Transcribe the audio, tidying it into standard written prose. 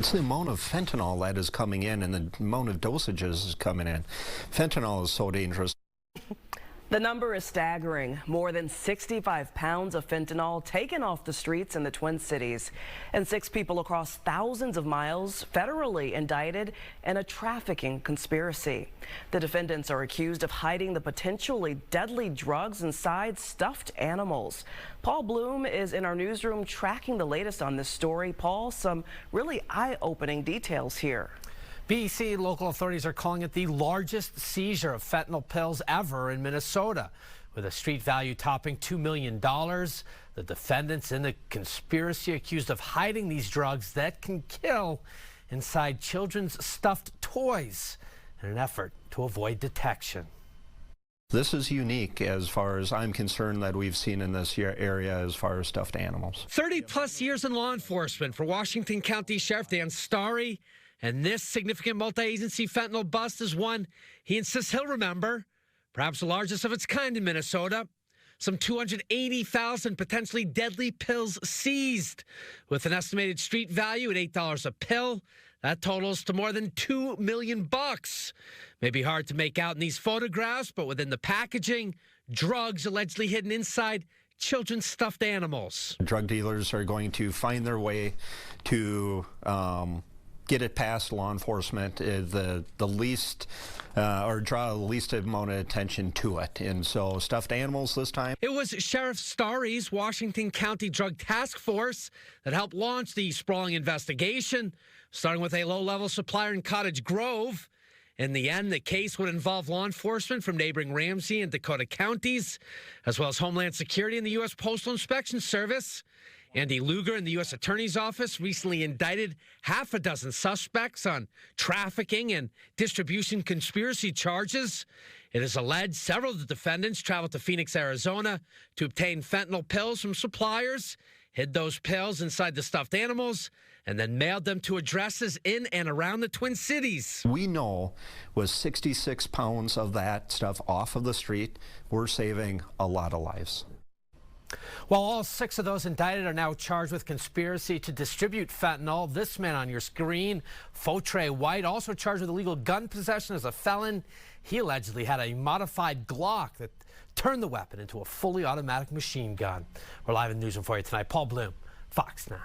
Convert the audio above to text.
It's the amount of fentanyl that is coming in and the amount of dosages is coming in. Fentanyl is so dangerous. The number is staggering. More than 65 pounds of fentanyl taken off the streets in the Twin Cities. And 6 people across thousands of miles federally indicted in a trafficking conspiracy. The defendants are accused of hiding the potentially deadly drugs inside stuffed animals. Paul Blume is in our newsroom tracking the latest on this story. Paul, some really eye-opening details here. BC local authorities are calling it the largest seizure of fentanyl pills ever in Minnesota, with a street value topping $2 million. The defendants in the conspiracy accused of hiding these drugs that can kill inside children's stuffed toys in an effort to avoid detection. This is unique as far as I'm concerned that we've seen in this area as far as stuffed animals. 30-plus years in law enforcement for Washington County Sheriff Dan Starry. And this significant multi-agency fentanyl bust is one he insists he'll remember, perhaps the largest of its kind in Minnesota. Some 280,000 potentially deadly pills seized, with an estimated street value at $8 a pill. That totals to more than $2 million. May be hard to make out in these photographs, but within the packaging, drugs allegedly hidden inside children's stuffed animals. Drug dealers are going to find their way to get it past law enforcement, the least, or draw the least amount of attention to it. And so stuffed animals this time. It was Sheriff Starry's Washington County Drug Task Force that helped launch the sprawling investigation, starting with a low-level supplier in Cottage Grove. In the end, the case would involve law enforcement from neighboring Ramsey and Dakota counties, as well as Homeland Security and the U.S. Postal Inspection Service. Andy Luger in the U.S. Attorney's Office recently indicted half a dozen suspects on trafficking and distribution conspiracy charges. It is alleged several of the defendants traveled to Phoenix, Arizona to obtain fentanyl pills from suppliers, hid those pills inside the stuffed animals, and then mailed them to addresses in and around the Twin Cities. We know with 66 pounds of that stuff off of the street, we're saving a lot of lives. While all 6 of those indicted are now charged with conspiracy to distribute fentanyl, this man on your screen, Fautre White, also charged with illegal gun possession as a felon. He allegedly had a modified Glock that turned the weapon into a fully automatic machine gun. We're live in the newsroom for you tonight. Paul Blume, Fox 9.